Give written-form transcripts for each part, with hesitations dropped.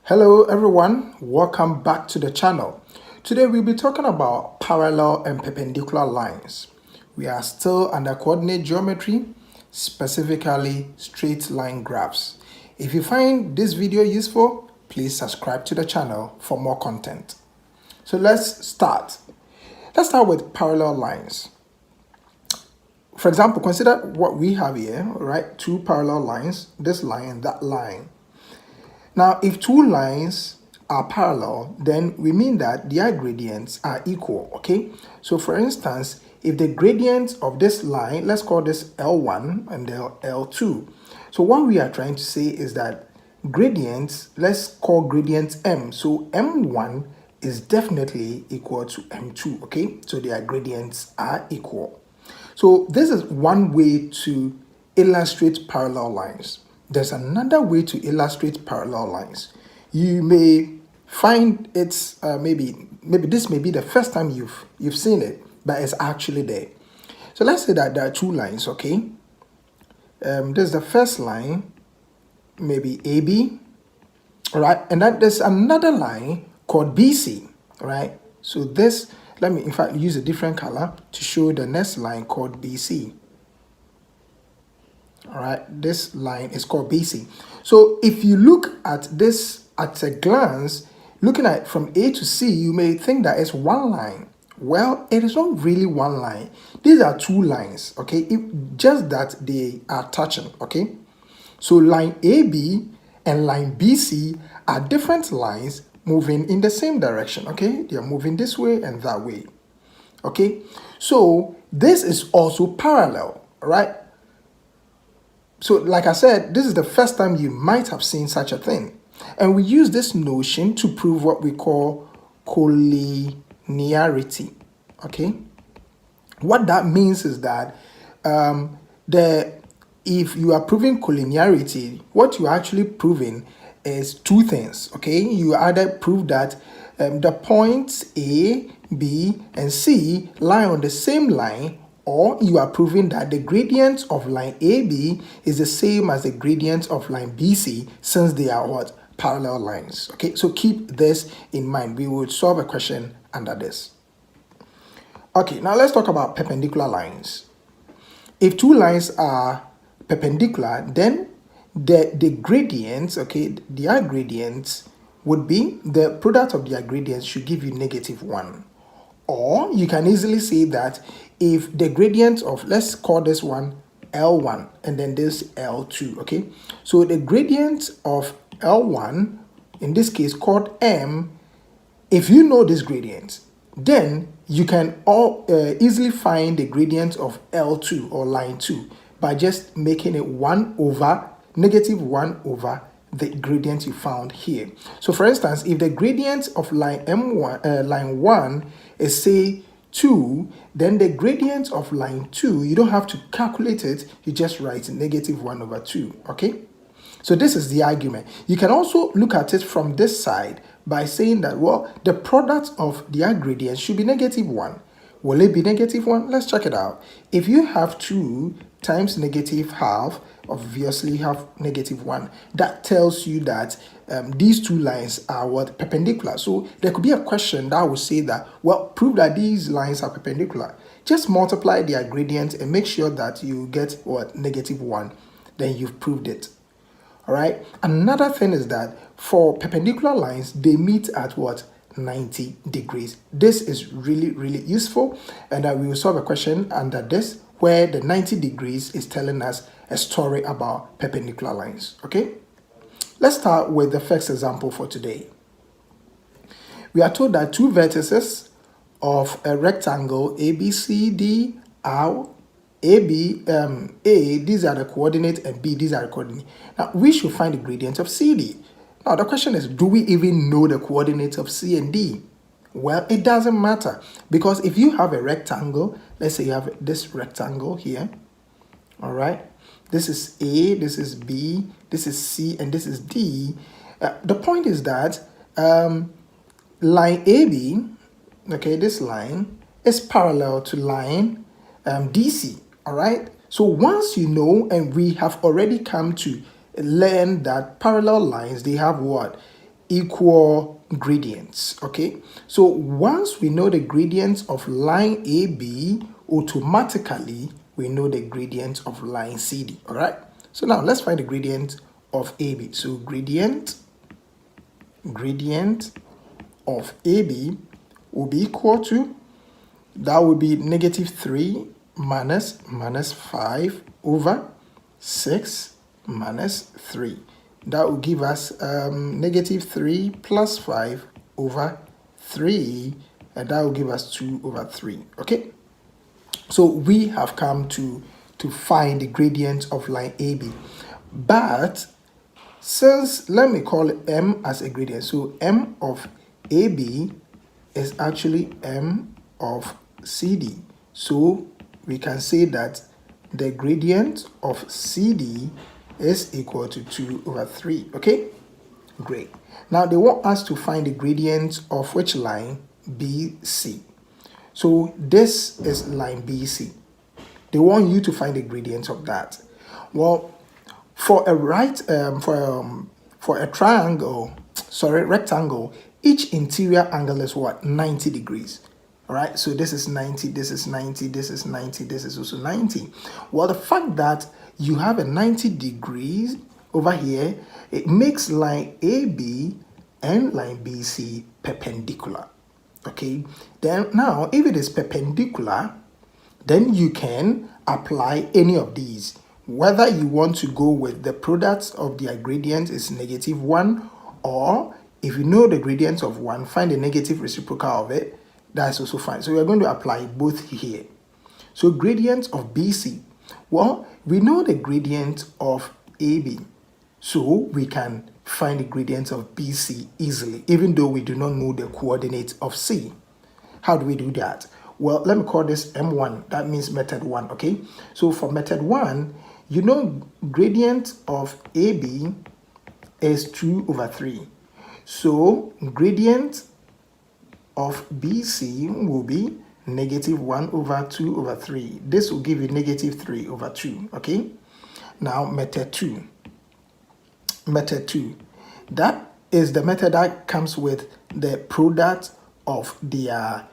Hello everyone, welcome back to the channel. Today we'll be talking about parallel and perpendicular lines. We are still under coordinate geometry, specifically straight line graphs. If you find this video useful, please subscribe to the channel for more content. So let's start. Let's start with parallel lines. For example, consider what we have here, right? Two parallel lines, this line and that line. Now, if two lines are parallel, then we mean that their gradients are equal, okay? So for instance, if the gradient of this line, let's call this L1 and L2. So what we are trying to say is that gradients, let's call gradient M. So M1 is definitely equal to M2, okay? So their gradients are equal. So this is one way to illustrate parallel lines. There's another way to illustrate parallel lines. You may find it's maybe this may be the first time you've seen it, but it's actually there. So let's say that there are two lines, okay? There's the first line, maybe AB, all right? And then there's another line called BC, all right? So this, let me in fact use a different color to show the next line called BC. All right, this line is called BC. So if you look at this at a glance, looking at it from A to C, you may think that it's one line. Well, it is not really one line. These are two lines, okay? Just that they are touching, okay? So line AB and line BC are different lines moving in the same direction, okay? They are moving this way and that way, okay? So this is also parallel, right? So like I said, this is the first time you might have seen such a thing. And we use this notion to prove what we call collinearity, okay? What that means is that if you are proving collinearity, what you're actually proving is two things, okay? You either prove that the points A, B, and C lie on the same line, or you are proving that the gradient of line AB is the same as the gradient of line BC, since they are what? Parallel lines. Okay, so keep this in mind. We will solve a question under this. Okay, now let's talk about perpendicular lines. If two lines are perpendicular, then the gradients, okay, their gradients would be, the product of their gradients should give you -1. Or you can easily say that if the gradient of, let's call this one L1 and then this L2, okay? So the gradient of L1, in this case called M, if you know this gradient, then you can easily find the gradient of L2 or line 2 by just making it -1 over the gradient you found here. So for instance, if the gradient of line line 1 is say 2, then the gradient of line 2, you don't have to calculate it, you just write -1 over 2, okay? So this is the argument. You can also look at it from this side by saying that, well, the product of their gradients should be -1. Will it be -1? Let's check it out. If you have 2 times -1/2, obviously you have -1. That tells you that these two lines are what? Perpendicular. So there could be a question that would say that, well, prove that these lines are perpendicular. Just multiply their gradient and make sure that you get what? -1. Then you've proved it. All right. Another thing is that for perpendicular lines, they meet at what? 90 degrees. This is really useful, and we will solve a question under this where the 90 degrees is telling us a story about perpendicular lines. Okay, let's start with the first example for today. We are told that two vertices of a rectangle ABCD are A, these are the coordinate, and B, these are the coordinate. Now we should find the gradient of CD. Now the question is, do we even know the coordinates of C and D? Well, it doesn't matter, because if you have a rectangle, let's say you have this rectangle here, all right, this is A, this is B, this is C, and this is D. The point is that line AB, okay, this line is parallel to line DC, all right? So once you know, and we have already come to learn that parallel lines, they have what? equal gradients. Okay, so once we know the gradients of line AB, automatically we know the gradient of line CD. All right, so now let's find the gradient of AB. So gradient of AB will be equal to, that will be -3 minus 5 over 6 minus 3. That will give us -3 plus 5 over 3, and that will give us 2 over 3. Okay, so we have come to find the gradient of line AB. But since, let me call it M as a gradient, so M of AB is actually M of CD. So we can say that the gradient of CD is equal to 2 over 3. Okay, great. Now they want us to find the gradient of which line? BC. So this is line BC. They want you to find the gradient of that. Well, for a rectangle, each interior angle is what? 90 degrees. All right, so this is 90, this is 90, this is 90, this is also 90. Well, the fact that you have a 90 degrees over here, it makes line AB and line BC perpendicular. Okay, then now if it is perpendicular, then you can apply any of these. Whether you want to go with the product of their gradient is -1, or if you know the gradient of 1, find the negative reciprocal of it. That's also fine. So we are going to apply both here. So gradient of BC. Well, we know the gradient of AB, so we can find the gradient of BC easily, even though we do not know the coordinate of C. How do we do that? Well, let me call this M1. That means method 1. Okay, so for method 1, you know gradient of AB is 2 over 3. So gradient of BC will be -1 over 2 over 3. This will give you -3 over 2. Okay, now method 2. Method 2, that is the method that comes with the product of their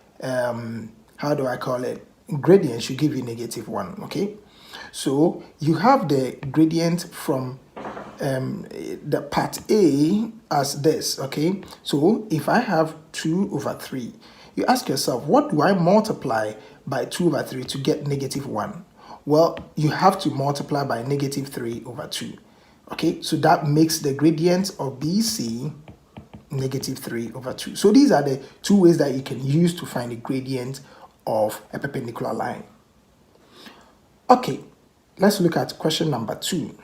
how do I call it, gradient should give you -1. Okay, so you have the gradient from the part A as this. Okay, so if I have 2 over 3, you ask yourself, what do I multiply by 2 over 3 to get -1? Well, you have to multiply by -3 over 2. Okay, so that makes the gradient of BC -3 over 2. So these are the two ways that you can use to find the gradient of a perpendicular line. Okay, let's look at question number 2.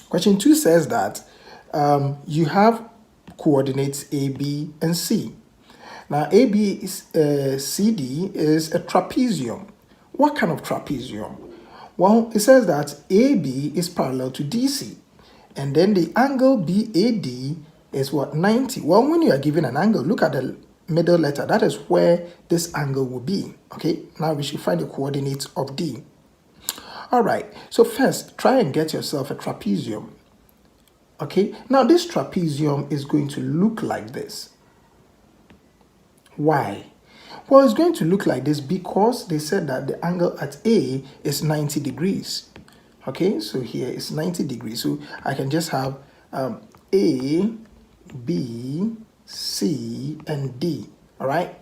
Question 2 says that you have coordinates A, B, and C. Now, CD is a trapezium. What kind of trapezium? Well, it says that AB is parallel to DC, and then the angle BAD is what? 90. Well, when you are given an angle, look at the middle letter. That is where this angle will be. Okay, now we should find the coordinates of D. All right, so first, try and get yourself a trapezium. Okay, now this trapezium is going to look like this. Why? Well, it's going to look like this because they said that the angle at A is 90 degrees. Okay, so here is 90 degrees. So I can just have A, B, C, and D. All right,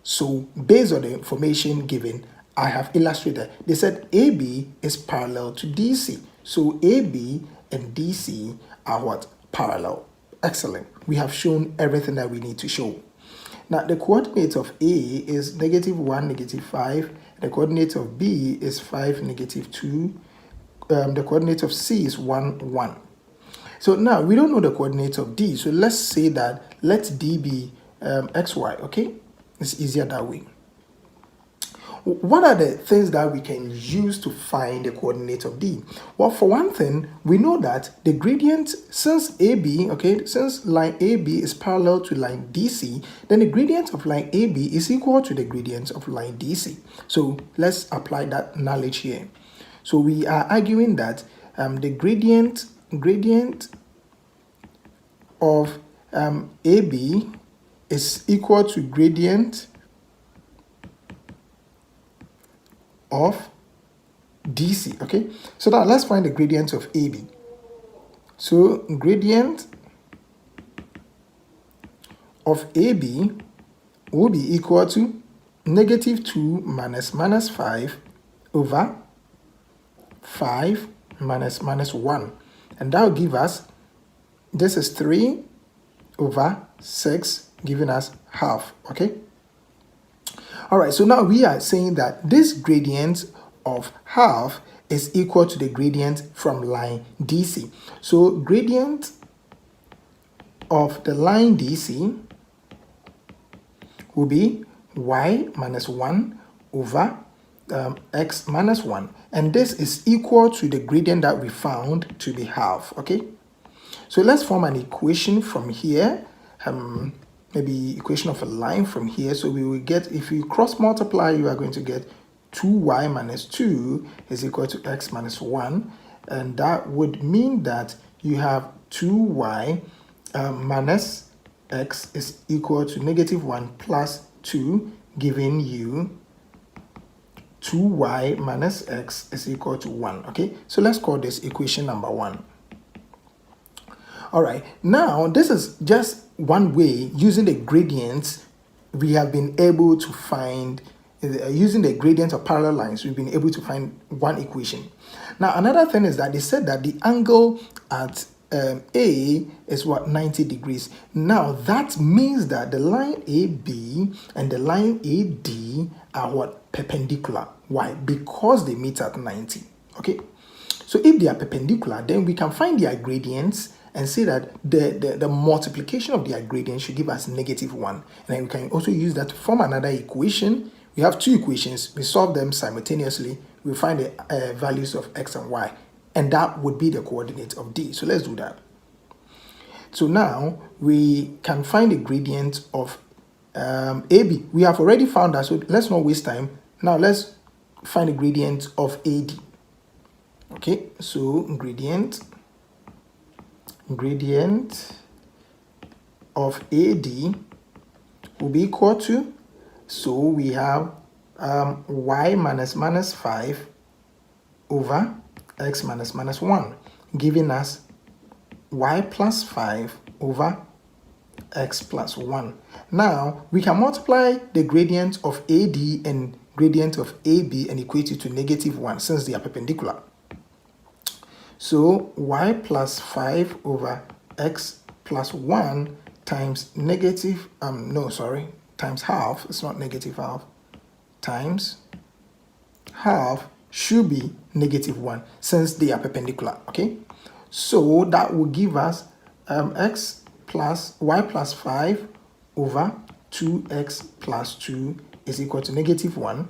so based on the information given, I have illustrated. They said AB is parallel to DC. So AB and DC are what? Parallel. Excellent. We have shown everything that we need to show. Now, the coordinate of A is -1, -5. The coordinate of B is 5, -2. The coordinate of C is 1, 1. So now, we don't know the coordinate of D. So let's say that let D be XY, okay? It's easier that way. What are the things that we can use to find the coordinate of D? Well, for one thing, we know that the gradient, since AB, okay, since line AB is parallel to line DC, then the gradient of line AB is equal to the gradient of line DC. So let's apply that knowledge here. So we are arguing that the gradient of AB is equal to gradient of DC. Okay, so now let's find the gradient of AB. So gradient of AB will be equal to negative 2 minus 5 over 5 minus 1. And that will give us, this is 3 over 6, giving us half. Okay. All right, so now we are saying that this gradient of half is equal to the gradient from line DC. So gradient of the line DC will be y minus 1 over x minus 1. And this is equal to the gradient that we found to be half. Okay, so let's form an equation from here. Maybe equation of a line from here. So we will get, if you cross multiply, you are going to get 2y minus 2 is equal to x minus 1. And that would mean that you have 2y minus x is equal to negative 1 plus 2, giving you 2y minus x is equal to 1. Okay, so let's call this equation number 1. All right, now this is just one way, using the gradients we have been able to find, using the gradient of parallel lines, we've been able to find one equation. Now another thing is that they said that the angle at A is what, 90 degrees. Now that means that the line AB and the line AD are what, perpendicular. Why? Because they meet at 90. Okay, so if they are perpendicular, then we can find their gradients and say that the multiplication of their gradient should give us negative 1. And then we can also use that to form another equation. We have two equations, we solve them simultaneously, we find the values of x and y, and that would be the coordinate of D. So let's do that. So now we can find the gradient of AB. We have already found that, so let's not waste time. Now let's find the gradient of AD. Okay, so gradient of AD will be equal to, so we have y minus 5 over x minus 1, giving us y plus 5 over x plus 1. Now we can multiply the gradient of AD and gradient of AB and equate it to negative 1 since they are perpendicular. So y plus 5 over x plus 1 times negative, times half, it's not negative half, times half should be negative 1 since they are perpendicular. Okay, so that will give us y plus 5 over 2x plus 2 is equal to negative 1.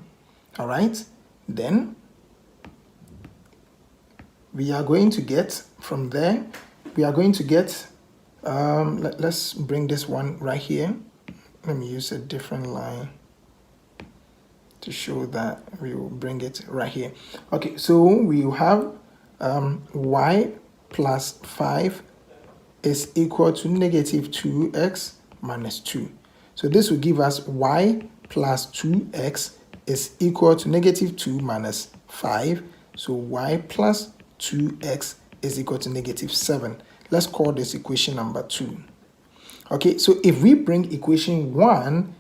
All right, then we are going to get, from there, we are going to get, let's bring this one right here. Let me use a different line to show that we will bring it right here. Okay, so we will have y plus 5 is equal to negative 2x minus 2. So this will give us y plus 2x is equal to negative 2 minus 5. So y plus 2x is equal to negative 7. Let's call this equation number 2. Okay, so if we bring equation 1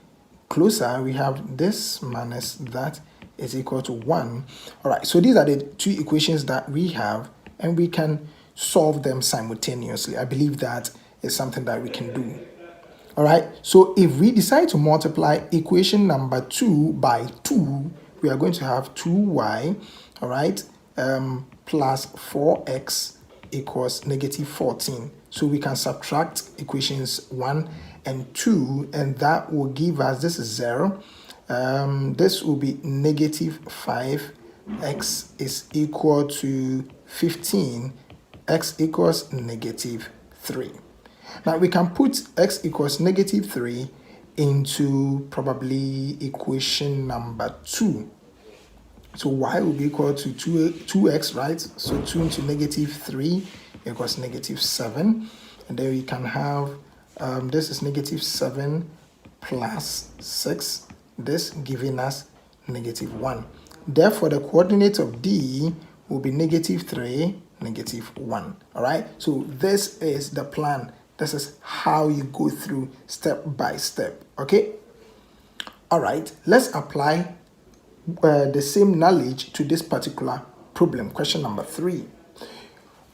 closer, we have this minus that is equal to 1. All right, so these are the two equations that we have, and we can solve them simultaneously. I believe that is something that we can do. All right, so if we decide to multiply equation number 2 by 2, we are going to have 2y, all right, plus 4x equals negative 14. So we can subtract equations 1 and 2, and that will give us, this is 0. This will be negative 5x is equal to 15. X equals negative 3. Now we can put x equals negative 3 into probably equation number 2. So y will be equal to 2x, right? So 2 into negative 3 equals negative 7. and then we can have this is negative 7 plus 6, this giving us negative 1. Therefore, the coordinate of D will be negative 3, negative 1. All right, so this is the plan. This is how you go through step by step. Okay, all right, let's apply the same knowledge to this particular problem, question number 3.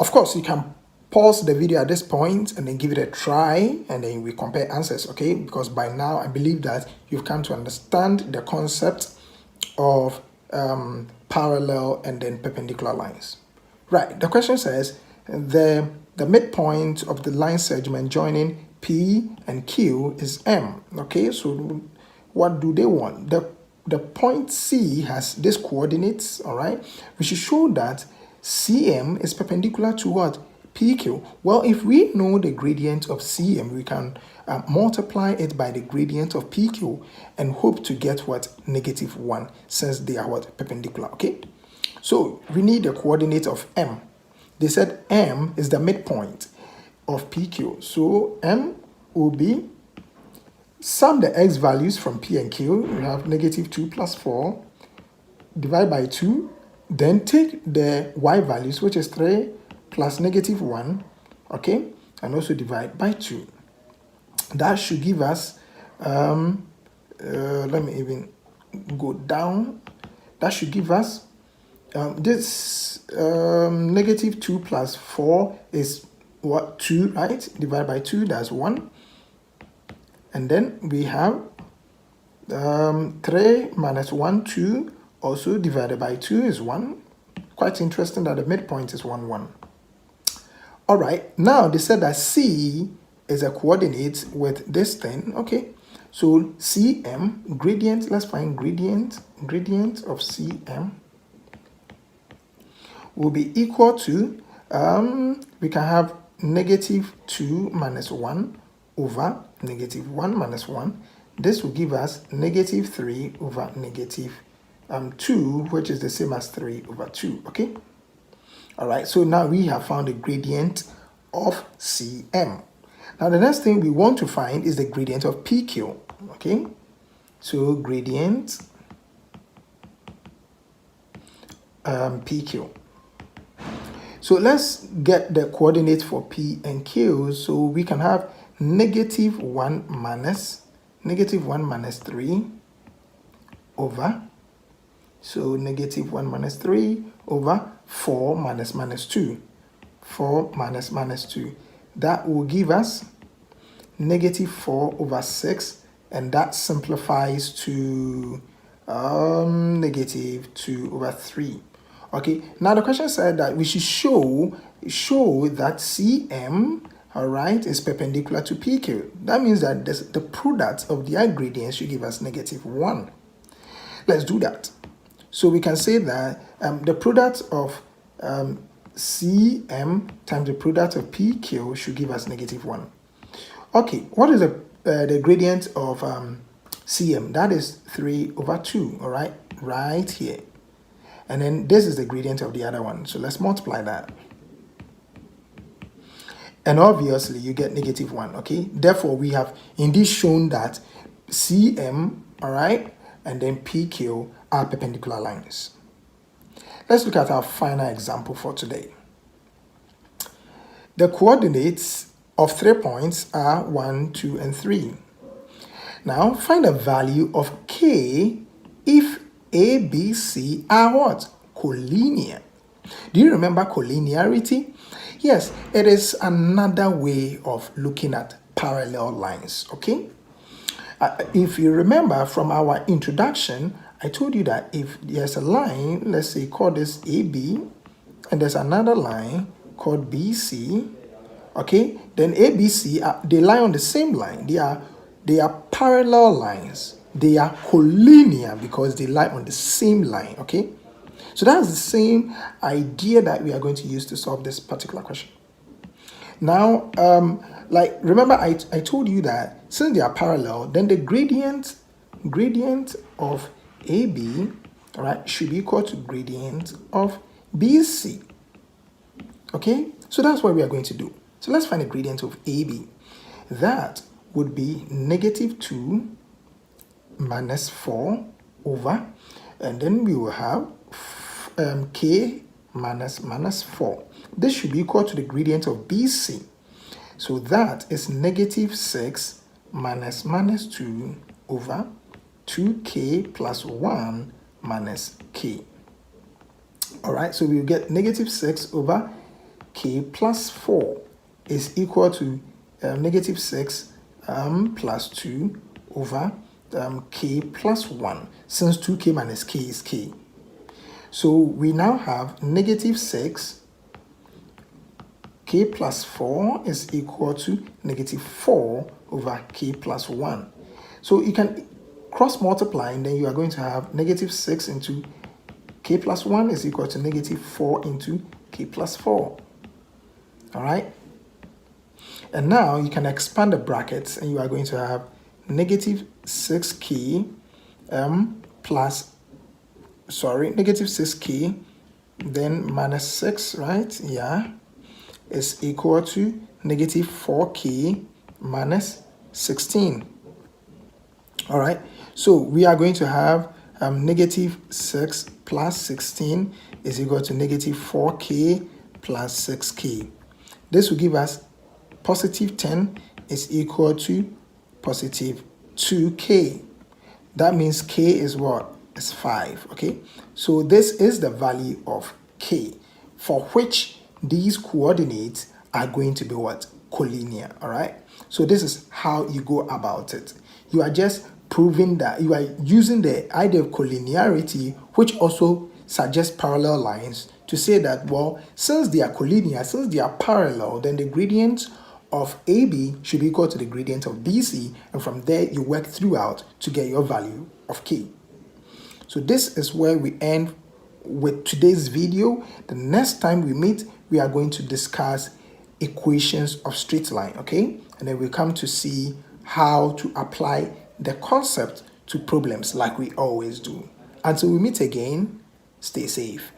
Of course, you can pause the video at this point and then give it a try, and then we compare answers, okay? Because by now I believe that you've come to understand the concept of parallel and then perpendicular lines. Right, the question says the midpoint of the line segment joining P and Q is M. Okay, so what do they want? The point C has these coordinates, all right? We should show that CM is perpendicular to what? PQ. Well, if we know the gradient of CM, we can multiply it by the gradient of PQ and hope to get what? Negative 1, since they are what? Perpendicular, okay? So we need the coordinate of M. They said M is the midpoint of PQ. So M will be, sum the x values from P and Q. We have negative 2 plus 4, divide by 2, then take the y values, which is 3 plus negative 1, okay, and also divide by 2. That should give us, let me even go down, that should give us, this negative 2 plus 4 is what? 2, right? Divide by 2, that's 1. And then we have 3 minus 1, 2, also divided by 2 is 1. Quite interesting that the midpoint is 1, 1. All right, now they said that C is a coordinate with this thing, okay? So CM, gradient, let's find gradient of CM will be equal to, we can have negative 2 minus 1 over negative 1 minus 1. This will give us negative 3 over negative 2, which is the same as 3 over 2, okay? All right, so now we have found the gradient of CM. Now the next thing we want to find is the gradient of PQ, okay? So gradient PQ. So let's get the coordinates for P and Q. So we can have negative 1 minus 3 over, so negative 1 minus 3 over 4 minus 2. 4 minus 2. That will give us negative 4 over 6, and that simplifies to negative 2 over 3. Okay, now the question said that we should show that CM, all right, is perpendicular to PQ. That means that the product of their gradients should give us negative 1. Let's do that. So we can say that the product of CM times the product of PQ should give us negative 1. Okay, what is the gradient of CM? That is 3 over 2, all right, right here. And then this is the gradient of the other one. So let's multiply that. And obviously you get negative 1, okay? Therefore, we have indeed shown that CM, all right, and then PQ are perpendicular lines. Let's look at our final example for today. The coordinates of 3 points are 1, 2, and 3. Now, find the value of K if A, B, C are what? Collinear. Do you remember collinearity? Yes, it is another way of looking at parallel lines, okay? If you remember from our introduction, I told you that if there's a line, let's say call this AB, and there's another line called BC, okay? Then ABC, they lie on the same line. They are parallel lines. They are collinear because they lie on the same line, okay? So that's the same idea that we are going to use to solve this particular question. Now, like, remember I told you that since they are parallel, then the gradient of AB, all right, should be equal to gradient of BC, okay? So that's what we are going to do. So let's find the gradient of AB. That would be negative 2 minus 4 over, and then we will have k minus 4. This should be equal to the gradient of BC. So that is negative 6 minus 2 over 2k plus 1 minus k. All right, so we will get negative 6 over k plus 4 is equal to negative 6 plus 2 over k plus 1, since 2k minus k is k. So we now have negative 6 k plus 4 is equal to negative 4 over k plus 1. So you can cross multiply, and then you are going to have negative 6 into k plus 1 is equal to negative 4 into k plus 4. All right? And now you can expand the brackets, and you are going to have negative 6k negative 6k, then minus 6, right? Yeah, is equal to negative 4k minus 16. All right, so we are going to have negative 6 plus 16 is equal to negative 4k plus 6k. This will give us positive 10 is equal to positive 2k. That means k is what? Is 5, okay? So this is the value of k, for which these coordinates are going to be what? Collinear, all right? So this is how you go about it. You are just proving that you are using the idea of collinearity, which also suggests parallel lines, to say that, well, since they are collinear, since they are parallel, then the gradient of AB should be equal to the gradient of BC, and from there you work throughout to get your value of K. So this is where we end with today's video. The next time we meet, we are going to discuss equations of straight line, okay? And then we come to see how to apply the concept to problems like we always do. Until we meet again, stay safe.